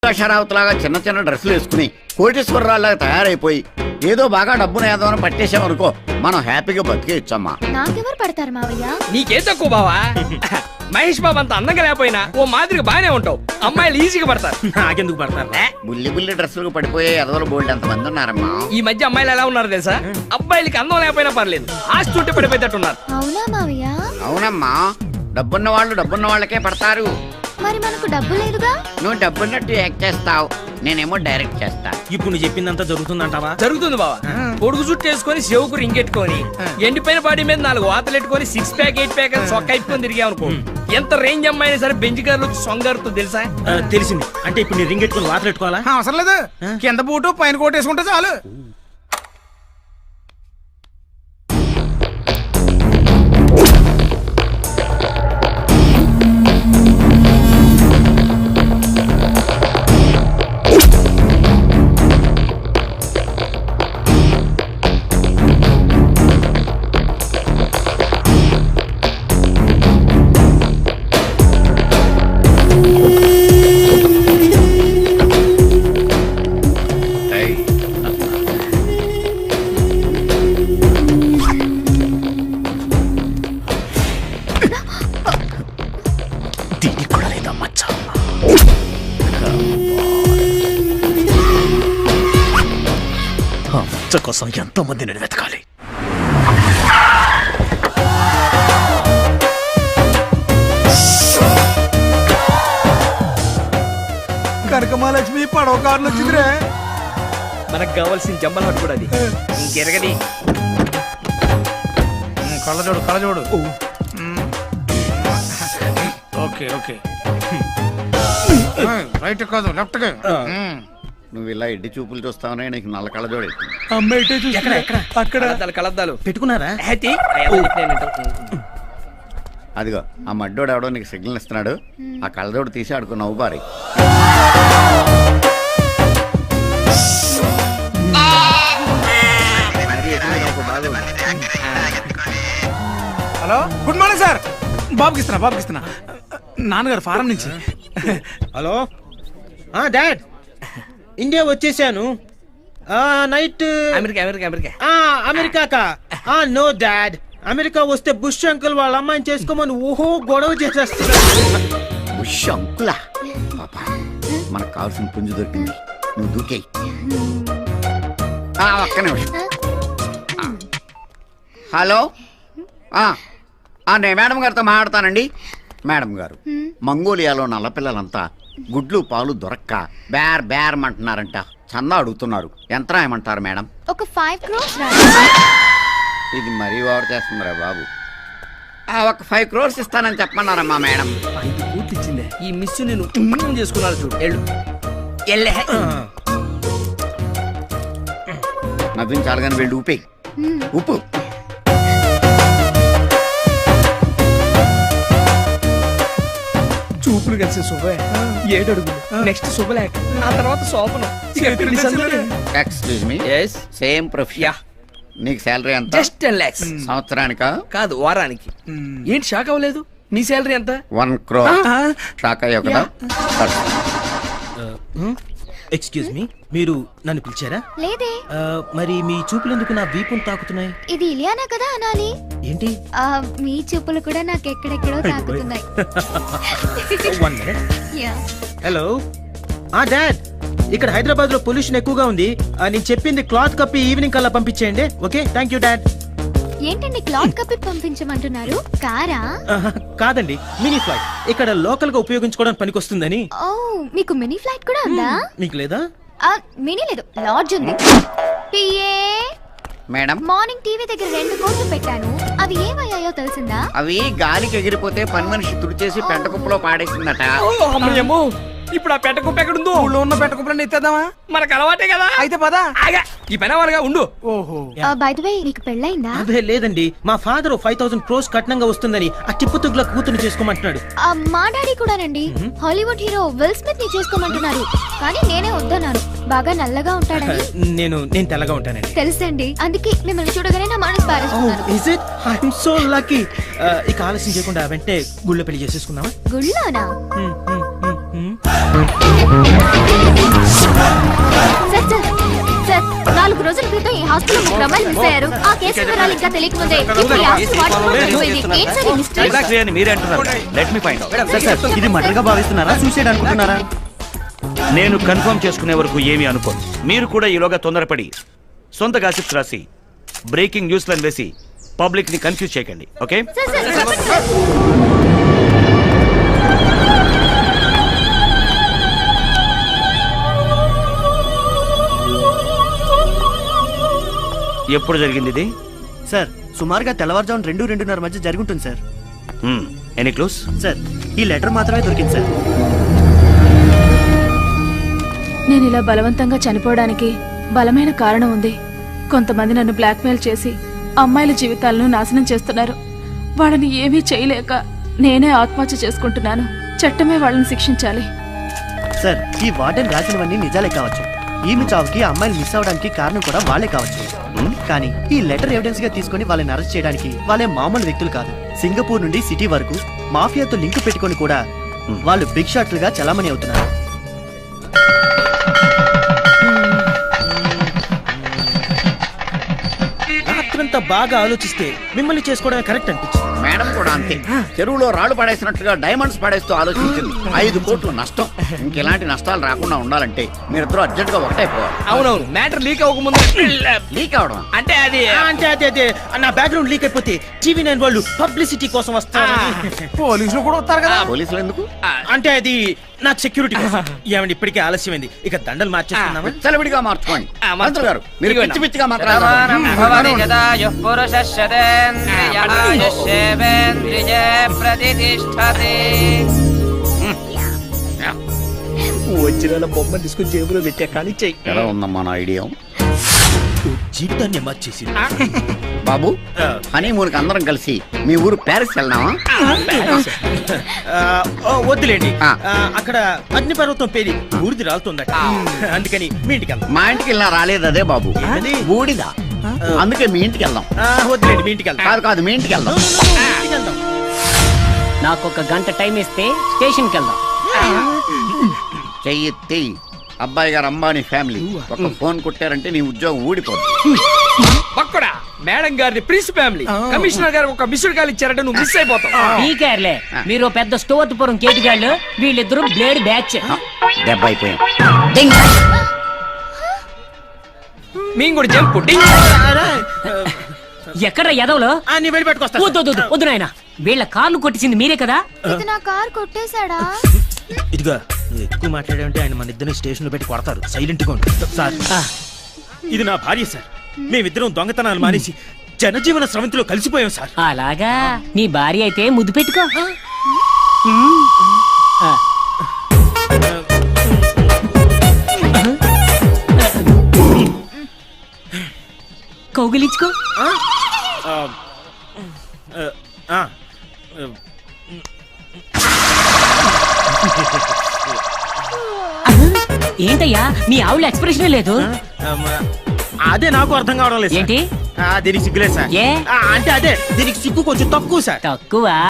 అనుష్క షరావత్ లాగా చిన్న చిన్న డ్రెస్సులు వేసుకుని కోటేశ్వరరావులాగా తయారైపోయి ఏదో బాగా డబ్బును ఏదోనో పట్టేసామనుకో మనం హ్యాపీగా బతికేయచ్చమ్మా. నాకెవరు పడతారు మావయ్య? నీకేం తక్కువ బావా? మహేష్ బాబు అంత అందంగా లేకపోయినా ఓ మాదిరిగా బాగానే ఉంటావు. అమ్మాయిలు ఈజీగా పడతారు. నాకెందుకు పడతారు? బుల్లి బుల్లి డ్రెస్సులకు పడిపోయే ఎదవలు బోల్డ్ ఎంత మంది ఉన్నారమ్మా. ఈ మధ్య అమ్మాయిలు ఎలా ఉన్నారు తెలుసా? అబ్బాయిలకి అందం లేకపోయినా పర్లేదు, ఆస్తి ఉంటే పడిపోయేటట్టున్నారు. అవునా మావయ్య? అవునమ్మా, డబ్బున్న వాళ్ళు డబ్బున్న వాళ్ళకే పడతారు. మరి మనకు డబ్బు లేదుగా. నువ్వు డబ్బున్నట్టు యాక్ట్ చేస్తావు, నేనేమో డైరెక్ట్ చేస్తా. ఇప్పుడు నువ్వు చెప్పిందంతా జరుగుతుందంటావా? జరుగుతుంది బావా. పొడుగు చుట్టూ వేసుకొని చెవుకు రింగెట్టుకొని ఎండిపోయిన బాడీ మీద 4 వాతలు ఎట్టుకొని 6 ప్యాక్ 8 ప్యాక్ అని సొక్క అయిపోయి తిరిగామనుకో, ఎంత రేంజ్ అమ్మాయినా సరే బెంచ్ కార్లు సొంగారుతో తెలుసా? తెలిసింది. అంటే ఇప్పుడు నీ రింగ్ ఎట్టుకుని వాతలు పెట్టుకోవాలా? అవసరం లేదు, కింద బూటు పైన కోట్ వేసుకుంటే చాలు. కోసం ఎంతో మందిని వెతకాలి. కనకమహాలక్ష్మి పడవ కార్లు వచ్చిందిరే. మనకు కావాల్సిన జమ్మల హట్ కూడా అది ఇంకెరగది. కళ్ళజోడు కళ్ళజోడు. ఓకే ఓకే, రైట్ కాదు లెఫ్ట్. నువ్వు ఇలా ఎడ్డి చూపులు చూస్తావనే నీకు నల్ల కళ్ళజోడు కలద్దాలు కలద్దాలు పెట్టుకున్నారా? అదిగో ఆ మడ్డోడు ఎవడో నీకు సిగ్నల్ ఇస్తున్నాడు, ఆ కళ్ళజోడు తీసి ఆడుకో నవ్వు బారి. Hello, good morning sir. బాబుకి ఇస్తున్నా నాన్నగారు ఫారం నుంచి. హలో డాడ్, ఇండియా వచ్చేసాను. నైట్ అమెరికా అమెరికా అమెరికా అమెరికాకా? నో డాడ్, అమెరికా వస్తే బుష్ అంకుల్ వాళ్ళ అమ్మాయిని చేసుకోమని ఓహో గొడవ చేసేస్తున్నా. బుష్ అంకులా? పాపా, మనకు కావాల్సిన పుంజు దొరికింది, నువ్వు దూకేయి. ఒక్క నిమిషం. హలో, నేను మేడం గారితో మాట్లాడతానండి. మేడం గారు, మంగోలియాలో నల్లపిల్లలంతా గుడ్లు పాలు దొరక్క బేర్ బేర్ అంటున్నారంట, చందా అడుగుతున్నారు. ఎంత రాయమంటారు మేడం? ఒక 5 crores. ఇది మరీ ఓవర్ చేస్తుందిరా బాబు. ఒక 5 crores ఇస్తానని చెప్పమన్నారమ్మా మేడం. 5 కోట్లు ఇచ్చిందే. ఈ మిస్ నేను చేసుకున్నాను చూడు. ఎళ్ళు నవ్వించాలి కానీ వెళ్ళి ఊపే ఉప్పు. చూపులు కలిసి శుభ 7 అడుగులు, నెక్స్ట్ శుభలేఖ, ఆ తర్వాత శోభనం. Excuse me, same profession. నీకు శాలరీ ఎంత? Just 10 lakhs. సంవత్సరానికా? కాదు, వారానికి. ఏంటి షాక్ అవ్వలేదు? మీ శాలరీ ఎంత? 1 crore. షాక్ అయ్యావు కదా? ఎక్స్క్యూజ్ మీ, మీరు నన్ను పిలిచారా? లేదే. మరి మీ చూపులు ఎందుకు నా వీపును తాకుతున్నాయి? ఇది ఇలియానా కదా అనాలి. ఏంటి? మీ చూపులు కూడా నాకు ఎక్కడెక్కడో తాకుతున్నాయి. 1 minute. హలో డాడ్, ఇక్కడ హైదరాబాద్ లో పొల్యూషన్ ఎక్కువగా ఉంది. నేను చెప్పింది క్లాత్ కప్పి ఈవినింగ్ కల్లా పంపించేయండి. Okay, thank you dad. ఏంటండి క్లాత్ కప్పి పంపించమంటున్నారు? కారా? కాదండి, మినీ ఫ్లైట్. ఇక్కడ లోకల్ గా ఉపయోగించుకోవడానికి పనికొస్తుందని. ఓ, మీకు మినీ ఫ్లైట్ కూడా ఉందా? మీకు లేదా? మినీ లేదు, లాడ్జ్ ఉంది. మేడం, మార్నింగ్ టీవీ దగ్గర 2 కోట్లు పెట్టాను, అవి ఏమయ్యాయో తెలిసిందా? అవి గాలికి ఎగిరిపోతే పని మనిషి తుడిచేసి పెంట కుప్పలో పాడేసిందట. ఇప్పుడు ఆ పెట్ట కుప్ప ఎక్కడుందో? ఊళ్ళో ఉన్న పెట్ట కుప్పలని ఎత్తేద్దామా? మనకు అలవాటే కదా. అయితే పదా. ఈ పని వాళ్ళగా ఉండు. ఓహో, బై ది వే, నీకు పెళ్ళైందా? అదే లేదండి, మా ఫాదర్ 5,000 crores కట్నంగా వస్తుందని ఆ టిప్పు తుగ్గుల కూతురు చేసుకోమంటున్నాడు. మా డాడీ కూడానండి. హాలీవుడ్ హీరో విల్ స్మిత్ ని చేసుకోమంటున్నారు, కానీ నేనే వద్దన్నాను. బాగా నల్లగా ఉంటాడని. నేను తెల్లగా ఉంటానండి. తెలుసండి, అందుకే మిమ్మల్ని చూడగానే నా మనసు పారేస్తున్నాను. Is it? I'm so lucky. ఇక ఆలస్యం చేయకుండా వెంటనే గుళ్ళో పెళ్లి చేసేసుకుందామా? గుళ్ళోనా? ఆస్తులు 3 అమ్మాయిలు మిస్ అయ్యారు. ఆ కేసు వివరాలు ఇంకా తెలియకముందే ఇప్పుడు ఈ ఆస్తి వాటి కోసం వెళ్ళిపోయింది. ఏంటి సార్ ఈ మిస్టరీ? ఎగ్జాక్ట్లీ అని మీరే అంటున్నారు. Let me find out. Sir ఇది మర్డర్ గా భావిస్తున్నారా, సూసైడ్ అనుకుంటున్నారా? నేను కన్ఫర్మ్ చేసుకునే వరకు ఏమీ అనుకోను. మీరు కూడా ఈలోగా తొందరపడి సొంత గాసిప్స్ రాసి బ్రేకింగ్ న్యూస్ లను వేసి పబ్లిక్ ని కన్ఫ్యూజ్ చేయకండి. ఓకే? సార్ సార్ చెప్పండి సార్. ఎప్పుడు జరిగింది ఇది? సార్ సుమారుగా తెల్లవారుజామున 2-2:30 మధ్య జరుగుతుంది సార్. Any clues? సార్ ఈ లెటర్ మాత్రమే దొరికింది సార్. నేను ఇలా బలవంతంగా చనిపోవడానికి బలమైన కారణం ఉంది. కొంతమంది నన్ను బ్లాక్మెయిల్ చేసి అమ్మాయిల జీవితాలను నాశనం చేస్తున్నారు. వాళ్ళని ఏమీ చేయలేక నేనే ఆత్మహత్య చేసుకుంటున్నాను. చట్టమే వాళ్ళని శిక్షించాలి. సార్ ఈ వార్డెన్ రాసినవన్నీ నిజాలే కావచ్చు. ఈమె చావుకి ఆ అమ్మాయిలు మిస్ అవడానికి కారణం కూడా వాళ్ళే కావచ్చు. కానీ ఈ లెటర్ ఎవిడెన్స్ గా తీసుకొని వాళ్ళని అరెస్ట్ చేయడానికి వాళ్ళే మామూలు వ్యక్తులు కాదు. సింగపూర్ నుండి సిటీ వరకు మాఫియాతో లింక్ పెట్టుకొని కూడా వాళ్ళు బిగ్ షాట్లుగా చలామణి అవుతున్నారు. రాత్రంతా బాగా ఆలోచిస్తే మిమ్మల్ని చేసుకోవడమే కరెక్ట్ అనిపించింది. మేడం కూడా అంతే. చెరువులో రాళ్ళు పడేసినట్టుగా డైమండ్స్ పడేస్తూ ఆలోచించింది. 5 కోట్లు నష్టం. ఇంకెలాంటి నష్టాలు రాకుండా ఉండాలంటే మీరిద్దరూ అర్జెంట్ గా ఒకటైపోవాలి. అవునవును, మ్యాటర్ లీక్ అవ్వకముందు లీక్ అవడం అంటే అది అంటే నా బ్యాక్గ్రౌండ్ లీక్ అయిపోతే TV9 వాళ్ళు పబ్లిసిటీ కోసం వస్తారు. పోలీసులు కూడా వస్తారు కదా. పోలీసులు ఎందుకు? అంటే అది నాకు సెక్యూరిటీ కోసం. ఏమండి ఇప్పటికే ఆలస్యమైంది, ఇక దండలు మార్చేస్తున్నామా? సెలవిడిగా మార్చుకోండి. మార్చుకో. మంత్రులు గారు మీరు ఇదిగో పిచ్చి పిచ్చిగా మాట్లాడారు. వచ్చిన బొమ్మ తీసుకుని జేబులో పెట్టా కానీ చెయ్యి. ఎలా ఉందమ్మా నా ఐడియా? జీవితాన్ని మార్చేసి బాబు, హనీమూన్ కి అందరం కలిసి మీ ఊరు ప్యారిస్ వెళ్దామా? వద్దులేండి. ఆ. అక్కడ అగ్నిపర్వతం పేరి బూడిది రాలుతుందట. అందుకని మీ ఇంటికి వెళ్దాం. మా ఇంటికి వెళ్ళినా రాలేదు అదే బాబు, ఏంటది? బూడిదా. అందుకే మీ ఇంటికి వెళ్దాం. వద్దులేండి, మీ ఇంటికి వెళ్దాం. కాదు కాదు, మీ ఇంటికి వెళ్దాం. మీ ఇంటికి వెళ్దాం. నాకు 1 గంట టైం ఇస్తే స్టేషన్కి వెళ్దాం. చెయ్యి అబ్బాయి గారు అంబానీ ఫ్యామిలీ ఒక ఫోన్ కొట్టారంటే నీ ఉద్యోగం ఊడిపోతుంది. పక్కడా మేడం గారిది ప్రిన్స్ ఫ్యామిలీ. కమిషనర్ గారు ఒక మిస్డ్ కాల్ ఇచ్చారంటే నువ్వు మిస్ అయిపోతావు. టీకేర్లే, మీరు పెద్ద స్టోర్పురం కేటుగాళ్ళు, వీళ్ళిద్దరూ బ్లేడ్ బ్యాచ్. దెబ్బ అయిపోయాం. మేము కూడా జంపు ఎక్కడ ఎదవలో నీ వెళ్ళి పెట్టుకొస్తా. వద్దు నాయన, వీళ్ళ కార్లు కొట్టించింది మీరే కదా. ఇది నా కార్ కొట్టేశాడా? ఇదిగా నువ్వు ఎక్కువ మాట్లాడావంటే ఆయన మన ఇద్దరిని స్టేషన్ లో పెట్టి కొడతారు. సైలెంట్ గా ఉండు. సార్ ఇది నా భార్య సార్. మేమిద్దరం దొంగతనాలు మానేసి జనజీవన స్రవంతిలో కలిసిపోయాం సార్. అలాగా, నీ భార్య అయితే ముద్దు పెట్టుకో. కౌగిలించుకో. ఏంటయ్యా మీ ఆవుల ఎక్స్ప్రెషన్ లేదు? అదే నాకు అర్థం కావడం లేదు. ఏంటి? దీనికి సిగ్గులేదు సార్. ఏ? అంటే అదే దీనికి సిగ్గు కొంచెం తక్కువ సార్. తక్కువ